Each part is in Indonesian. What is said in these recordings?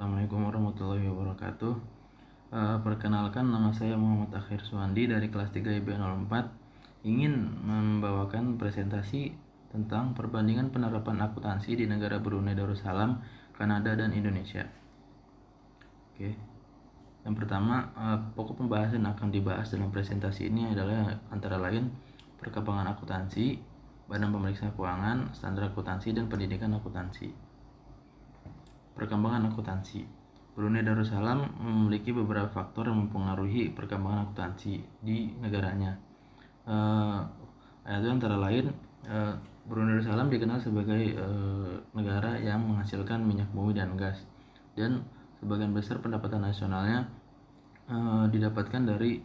Assalamualaikum warahmatullahi wabarakatuh. Perkenalkan, nama saya Muhammad Akhir Suwandi dari kelas 3 IB04. Ingin membawakan presentasi tentang perbandingan penerapan akuntansi di negara Brunei Darussalam, Kanada, dan Indonesia. Oke. Yang pertama, pokok pembahasan akan dibahas dalam presentasi ini adalah antara lain perkembangan akuntansi, badan pemeriksa keuangan, standar akuntansi, dan pendidikan akuntansi. Perkembangan akuntansi. Brunei Darussalam memiliki beberapa faktor yang mempengaruhi perkembangan akuntansi di negaranya. Itu antara lain, Brunei Darussalam dikenal sebagai negara yang menghasilkan minyak bumi dan gas, dan sebagian besar pendapatan nasionalnya didapatkan dari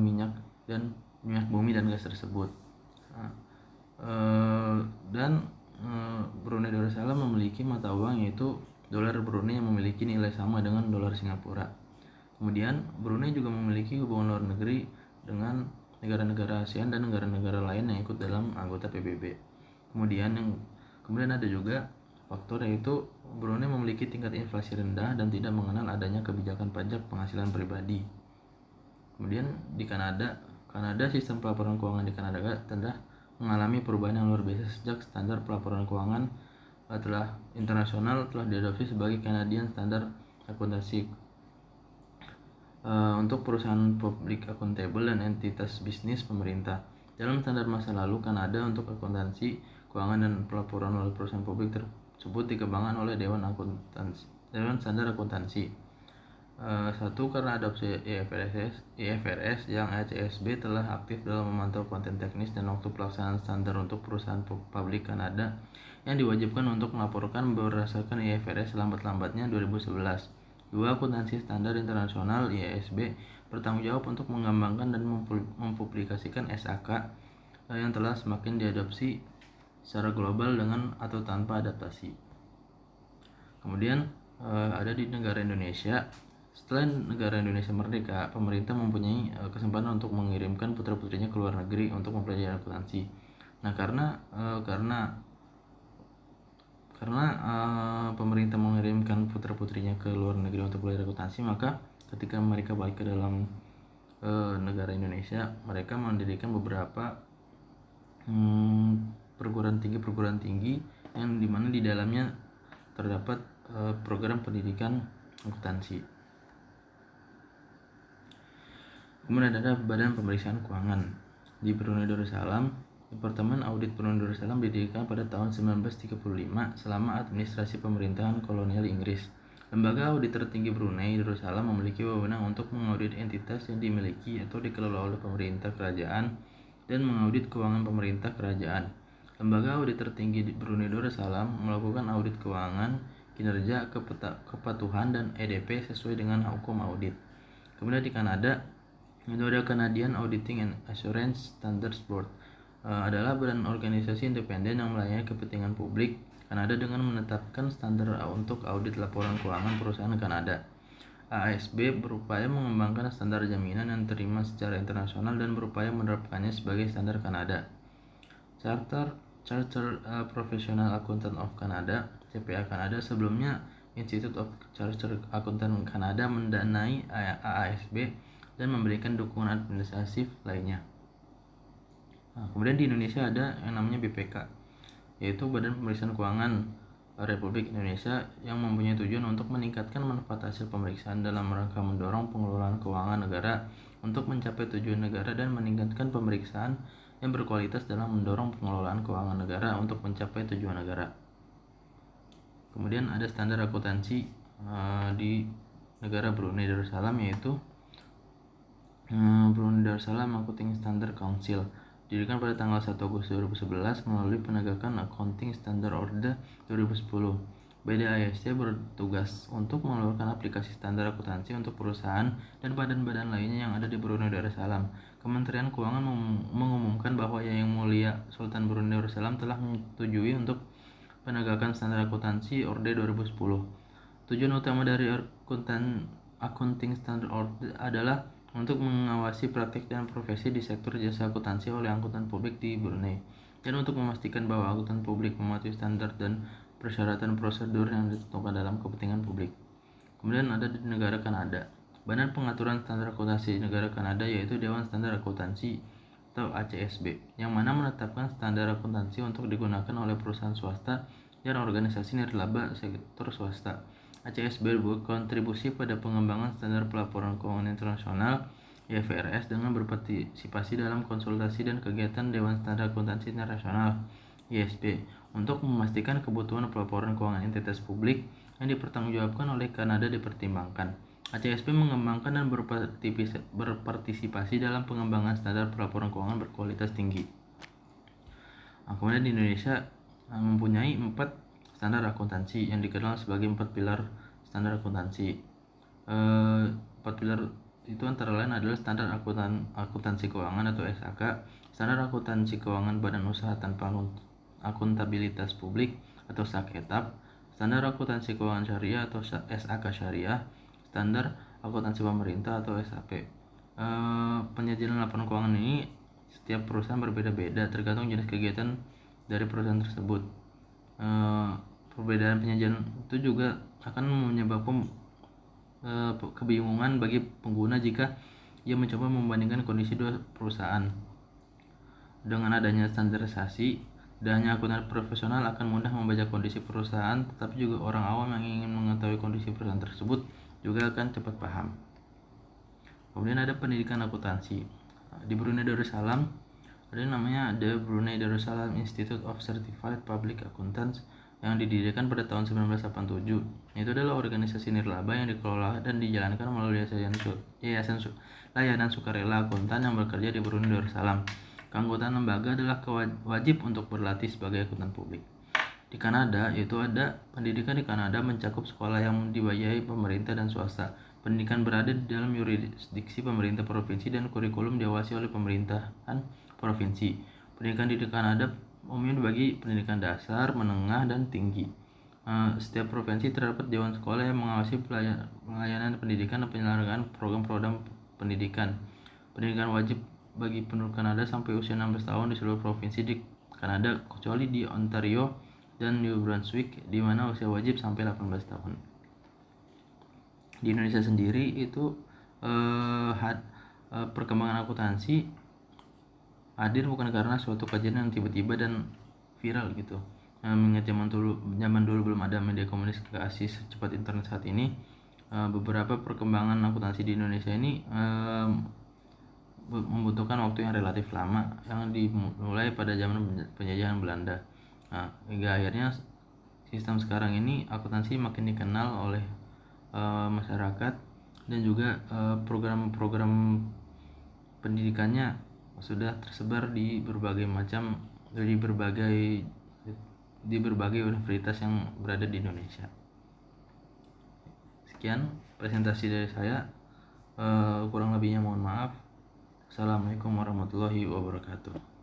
minyak bumi dan gas tersebut. Brunei Darussalam memiliki mata uang yaitu dolar Brunei yang memiliki nilai sama dengan dolar Singapura. Kemudian Brunei juga memiliki hubungan luar negeri dengan negara-negara ASEAN dan negara-negara lain yang ikut dalam anggota PBB. Kemudian ada juga faktor yaitu Brunei memiliki tingkat inflasi rendah dan tidak mengenal adanya kebijakan pajak penghasilan pribadi. Kemudian di Kanada sistem pelaporan keuangan di Kanada telah mengalami perubahan yang luar biasa sejak standar pelaporan keuangan internasional telah diadopsi sebagai Canadian Standard Accountancy untuk perusahaan public accountable dan entitas bisnis pemerintah. Dalam standar masa lalu, Kanada untuk akuntansi keuangan dan pelaporan oleh perusahaan publik tersebut dikembangkan oleh Dewan Standar Akuntansi. Satu, karena adopsi IFRS yang ACSB telah aktif dalam memantau konten teknis dan waktu pelaksanaan standar untuk perusahaan publik Kanada yang diwajibkan untuk melaporkan berdasarkan IFRS selambat-lambatnya 2011. Dua, akuntansi standar internasional IASB bertanggung jawab untuk mengembangkan dan mempublikasikan SAK yang telah semakin diadopsi secara global dengan atau tanpa adaptasi. Kemudian ada di negara Indonesia. Setelah negara Indonesia merdeka, pemerintah mempunyai kesempatan untuk mengirimkan putra-putrinya ke luar negeri untuk mempelajari akuntansi. Nah, karena pemerintah mengirimkan putra-putrinya ke luar negeri untuk belajar akuntansi, maka ketika mereka balik ke dalam negara Indonesia, mereka mendirikan beberapa perguruan tinggi yang dimana di dalamnya terdapat program pendidikan akuntansi. Kemudian ada Badan Pemeriksaan Keuangan di Brunei Darussalam. Departemen Audit Brunei Darussalam didirikan pada tahun 1935 selama administrasi pemerintahan kolonial Inggris. Lembaga audit tertinggi Brunei Darussalam memiliki wewenang untuk mengaudit entitas yang dimiliki atau dikelola oleh pemerintah kerajaan dan mengaudit keuangan pemerintah kerajaan. Lembaga audit tertinggi di Brunei Darussalam melakukan audit keuangan, kinerja, kepatuhan, dan EDP sesuai dengan hukum audit. Kemudian di Kanada, itu ada Canadian Auditing and Assurance Standards Board, adalah badan organisasi independen yang melayani kepentingan publik Kanada dengan menetapkan standar untuk audit laporan keuangan perusahaan Kanada. AASB berupaya mengembangkan standar jaminan yang diterima secara internasional dan berupaya menerapkannya sebagai standar Kanada. Chartered Professional Accountant of Canada (CPA Kanada), sebelumnya Institute of Chartered Accountant Kanada, mendanai AASB dan memberikan dukungan administratif lainnya. Kemudian di Indonesia ada yang namanya BPK, yaitu Badan Pemeriksaan Keuangan Republik Indonesia, yang mempunyai tujuan untuk meningkatkan manfaat hasil pemeriksaan dalam rangka mendorong pengelolaan keuangan negara untuk mencapai tujuan negara dan meningkatkan pemeriksaan yang berkualitas dalam mendorong pengelolaan keuangan negara untuk mencapai tujuan negara. Kemudian ada standar akuntansi di negara Brunei Darussalam, yaitu Brunei Darussalam Accounting Standard Council, didirikan pada tanggal 1 Agustus 2011 melalui penegakan Accounting Standard Order 2010. BDASC bertugas untuk mengeluarkan aplikasi standar akuntansi untuk perusahaan dan badan-badan lainnya yang ada di Brunei Darussalam. Kementerian Keuangan mengumumkan bahwa Yang Mulia Sultan Brunei Darussalam telah menyetujui untuk penegakan standar akuntansi Order 2010. Tujuan utama dari Accounting Standard Order adalah untuk mengawasi praktik dan profesi di sektor jasa akuntansi oleh akuntan publik di Brunei, dan untuk memastikan bahwa akuntan publik mematuhi standar dan persyaratan prosedur yang ditentukan dalam kepentingan publik. Kemudian ada di negara Kanada. Badan Pengaturan Standar Akuntansi negara Kanada yaitu Dewan Standar Akuntansi atau ACSB, yang mana menetapkan standar akuntansi untuk digunakan oleh perusahaan swasta dan organisasi nirlaba sektor swasta. ACSB berkontribusi pada pengembangan standar pelaporan keuangan internasional IFRS dengan berpartisipasi dalam konsultasi dan kegiatan Dewan Standar Akuntansi Internasional ISB untuk memastikan kebutuhan pelaporan keuangan entitas publik yang dipertanggungjawabkan oleh Kanada dipertimbangkan. ACSB mengembangkan dan berpartisipasi dalam pengembangan standar pelaporan keuangan berkualitas tinggi. Kemudian di Indonesia mempunyai 4 standar akuntansi yang dikenal sebagai 4 pilar standar akuntansi. 4 pilar itu antara lain adalah standar akuntansi keuangan atau SAK, standar akuntansi keuangan badan usaha tanpa akuntabilitas publik atau SAKETAP, standar akuntansi keuangan syariah atau SAK syariah, standar akuntansi pemerintah atau SAP. Penyajian laporan keuangan ini setiap perusahaan berbeda-beda tergantung jenis kegiatan dari perusahaan tersebut. Perbedaan penyajian itu juga akan menyebabkan kebingungan bagi pengguna jika ia mencoba membandingkan kondisi dua perusahaan. Dengan adanya standarisasi, adanya akuntan profesional akan mudah membaca kondisi perusahaan, tetapi juga orang awam yang ingin mengetahui kondisi perusahaan tersebut juga akan cepat paham. Kemudian ada pendidikan akuntansi. Di Brunei Darussalam ada yang namanya The Brunei Darussalam Institute of Certified Public Accountants yang didirikan pada tahun 1987. Itu adalah organisasi nirlaba yang dikelola dan dijalankan melalui Yayasan Layanan Sukarela Akuntan yang bekerja di Brunei Darussalam. Keanggotaan lembaga adalah wajib untuk berlatih sebagai akuntan publik. Di Kanada, yaitu ada pendidikan di Kanada mencakup sekolah yang dibiayai pemerintah dan swasta. Pendidikan berada di dalam yurisdiksi pemerintah provinsi dan kurikulum diawasi oleh pemerintahan provinsi. Pendidikan di Kanada umumnya dibagi pendidikan dasar, menengah, dan tinggi. Setiap provinsi terdapat dewan sekolah yang mengawasi pelayanan pendidikan dan penyelenggaraan program-program pendidikan. Pendidikan wajib bagi penduduk Kanada sampai usia 16 tahun di seluruh provinsi di Kanada kecuali di Ontario dan New Brunswick di mana usia wajib sampai 18 tahun. Di Indonesia sendiri itu perkembangan akuntansi hadir bukan karena suatu kajian yang tiba-tiba dan viral gitu. Mengingat zaman dulu belum ada media komunikasi secepat internet saat ini, beberapa perkembangan akuntansi di Indonesia ini membutuhkan waktu yang relatif lama yang dimulai pada zaman penjajahan Belanda. Hingga akhirnya sistem sekarang ini akuntansi makin dikenal oleh masyarakat dan juga program-program pendidikannya sudah tersebar di berbagai universitas yang berada di Indonesia. Sekian presentasi dari saya, kurang lebihnya mohon maaf. Assalamualaikum warahmatullahi wabarakatuh.